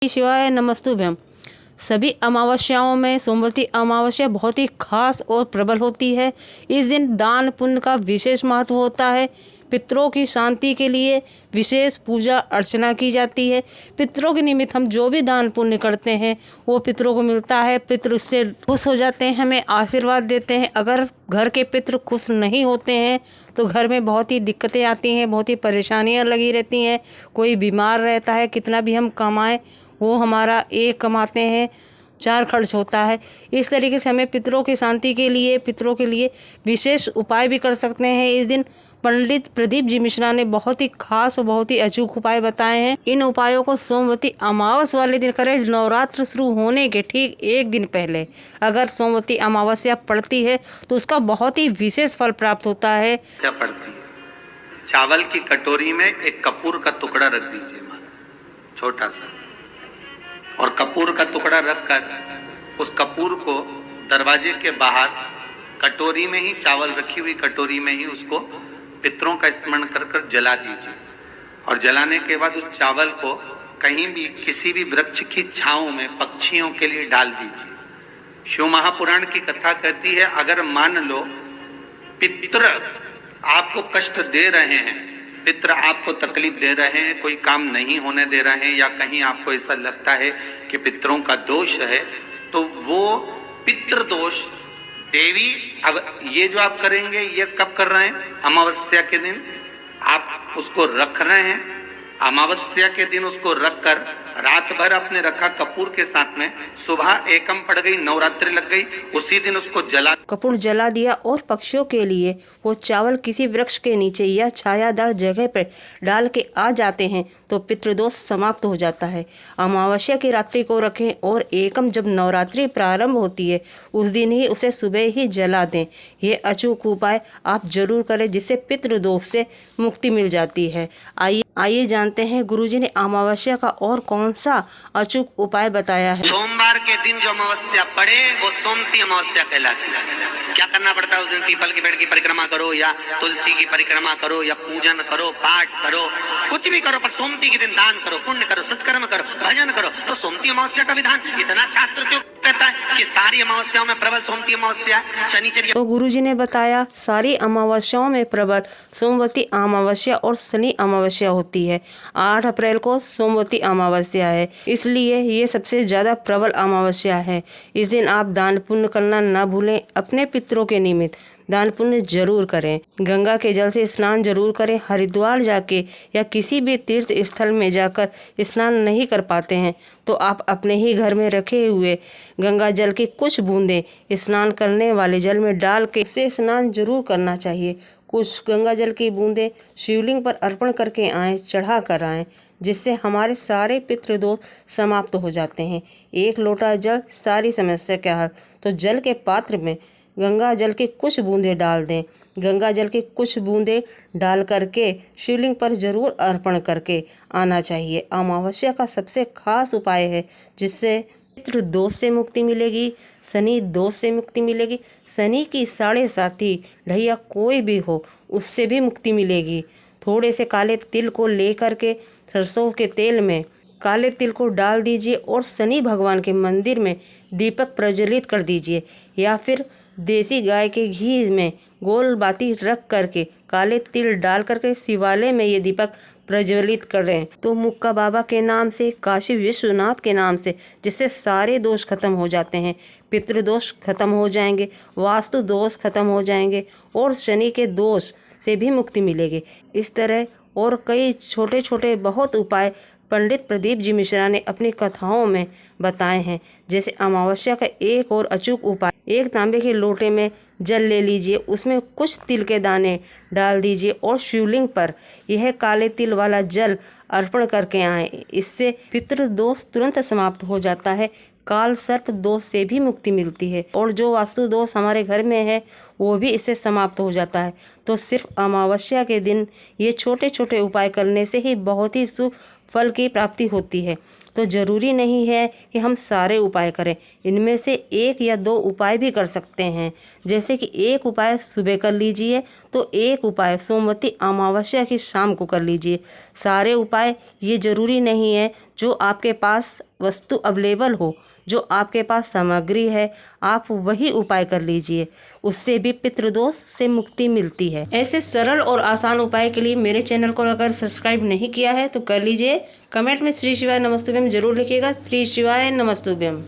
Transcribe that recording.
शिवाय नमस्तुभ्यम। सभी अमावस्याओं में सोमवती अमावस्या बहुत ही खास और प्रबल होती है। इस दिन दान पुण्य का विशेष महत्व होता है। पितरों की शांति के लिए विशेष पूजा अर्चना की जाती है। पितरों के निमित्त हम जो भी दान पुण्य करते हैं वो पितरों को मिलता है। पितृ उससे खुश हो जाते हैं, हमें आशीर्वाद देते हैं। अगर घर के पितृ खुश नहीं होते हैं तो घर में बहुत ही दिक्कतें आती हैं, बहुत ही परेशानियां लगी रहती हैं। कोई बीमार रहता है, कितना भी हम कमाएं वो हमारा एक कमाते हैं, चार खर्च होता है। इस तरीके से हमें पितरों की शांति के लिए, पितरों के लिए विशेष उपाय भी कर सकते हैं। इस दिन पंडित प्रदीप जी मिश्रा ने बहुत ही खास और बहुत ही अचूक उपाय बताए हैं। इन उपायों को सोमवती अमावस्या वाले दिन करें। नवरात्र शुरू होने के ठीक एक दिन पहले अगर सोमवती अमावस्या पड़ती है तो उसका बहुत ही विशेष फल प्राप्त होता है। क्या पड़ती है? चावल की कटोरी में एक कपूर का टुकड़ा रख दीजिए, छोटा सा, और कपूर का टुकड़ा रखकर उस कपूर को दरवाजे के बाहर कटोरी में ही, चावल रखी हुई कटोरी में ही उसको पितरों का स्मरण कर कर जला दीजिए। और जलाने के बाद उस चावल को कहीं भी किसी भी वृक्ष की छांव में पक्षियों के लिए डाल दीजिए। शिव महापुराण की कथा कहती है, अगर मान लो पितर आपको कष्ट दे रहे हैं, पितर आपको तकलीफ दे रहे हैं, कोई काम नहीं होने दे रहे हैं, या कहीं आपको ऐसा लगता है कि पितरों का दोष है, तो वो पितृ दोष देवी, अब ये जो आप करेंगे ये कब कर रहे हैं? अमावस्या के दिन आप उसको रख रहे हैं। अमावस्या के दिन उसको रखकर रात भर आपने रखा कपूर के साथ में, सुबह एकम पड़ गई, नवरात्रि लग गई, उसी दिन उसको जला, कपूर जला दिया और पक्षियों के लिए वो चावल किसी वृक्ष के नीचे या छायादार जगह पर डाल के आ जाते हैं तो पितृदोष समाप्त हो जाता है। अमावस्या की रात्रि को रखें और एकम जब नवरात्रि प्रारंभ होती है उस दिन ही उसे सुबह ही जला दें। ये अचूक उपाय आप जरूर करें, जिससे पितृदोष से मुक्ति मिल जाती है। आइए जानते हैं गुरुजी ने अमावस्या का और कौन सा अचूक उपाय बताया है। सोमवार के दिन जो अमावस्या पड़े वो सोमती अमावस्या कहलाती है। क्या करना पड़ता है उस दिन? पीपल के पेड़ की परिक्रमा करो, या तुलसी की परिक्रमा करो, या पूजन करो, पाठ करो, कुछ भी करो, पर सोमती के दिन दान करो, पुण्य करो, सत्कर्म करो, भजन करो। तो सोमती अमावस्या का विधान इतना शास्त्र क्यों कहता है कि सारी अमावस्याओं में प्रबल सोमती अमावस्या, शनिचर्या। तो गुरुजी ने बताया सारी अमावस्याओं में प्रबल सोमवती अमावस्या और शनि अमावस्या होती है। 8 अप्रैल को सोमवती अमावस्या है, इसलिए ये सबसे ज्यादा प्रबल अमावस्या है। इस दिन आप दान पुण्य करना न भूलें। अपने पितरों के निमित्त दान पुण्य जरूर करें। गंगा के जल से स्नान जरूर करें। हरिद्वार जाके या किसी भी तीर्थ स्थल में जाकर स्नान नहीं कर पाते हैं तो आप अपने ही घर में रखे हुए गंगा जल की कुछ बूंदें स्नान करने वाले जल में डाल के इससे स्नान जरूर करना चाहिए। कुछ गंगा जल की बूंदें शिवलिंग पर अर्पण करके आएँ, चढ़ा कर आएँ, जिससे हमारे सारे पितृदोष समाप्त हो जाते हैं। 1 लोटा जल सारी समस्या का हल। तो जल के पात्र में गंगा जल की कुछ बूंदें डाल दें। गंगा जल की कुछ बूंदें डाल करके शिवलिंग पर जरूर अर्पण करके आना चाहिए। अमावस्या का सबसे खास उपाय है जिससे पितृ दोष से मुक्ति मिलेगी, शनि दोष से मुक्ति मिलेगी। शनि की 7.5 ढैया कोई भी हो उससे भी मुक्ति मिलेगी। थोड़े से काले तिल को ले करके सरसों के तेल में काले तिल को डाल दीजिए और शनि भगवान के मंदिर में दीपक प्रज्वलित कर दीजिए, या फिर देसी गाय के घी में गोल बाती रख करके काले तिल डाल करके शिवालय में ये दीपक प्रज्वलित करें तो मुक्का बाबा के नाम से, काशी विश्वनाथ के नाम से, जिससे सारे दोष खत्म हो जाते हैं। पितृदोष खत्म हो जाएंगे, वास्तु दोष खत्म हो जाएंगे और शनि के दोष से भी मुक्ति मिलेगी। इस तरह और कई छोटे छोटे बहुत उपाय पंडित प्रदीप जी मिश्रा ने अपनी कथाओं में बताए हैं। जैसे अमावस्या का एक और अचूक उपाय, 1 तांबे के लोटे में जल ले लीजिए, उसमें कुछ तिल के दाने डाल दीजिए और शिवलिंग पर यह काले तिल वाला जल अर्पण करके आएँ। इससे पितृदोष तुरंत समाप्त हो जाता है। काल सर्प दोष से भी मुक्ति मिलती है और जो वास्तु दोष हमारे घर में है वो भी इससे समाप्त हो जाता है। तो सिर्फ अमावस्या के दिन ये छोटे छोटे उपाय करने से ही बहुत ही शुभ फल की प्राप्ति होती है। तो ज़रूरी नहीं है कि हम सारे उपाय करें, इनमें से 1 या 2 उपाय भी कर सकते हैं। जैसे कि 1 उपाय सुबह कर लीजिए तो 1 उपाय सोमवती अमावस्या की शाम को कर लीजिए। सारे उपाय ये ज़रूरी नहीं है जो आपके पास वस्तु अवेलेबल हो, जो आपके पास सामग्री है, आप वही उपाय कर लीजिए, उससे भी पितृदोष से मुक्ति मिलती है। ऐसे सरल और आसान उपाय के लिए मेरे चैनल को अगर सब्सक्राइब नहीं किया है तो कर लीजिए। कमेंट में श्री शिवाय नमस्तुभ्यम जरूर लिखिएगा। श्री शिवाय नमस्तुभ्यम।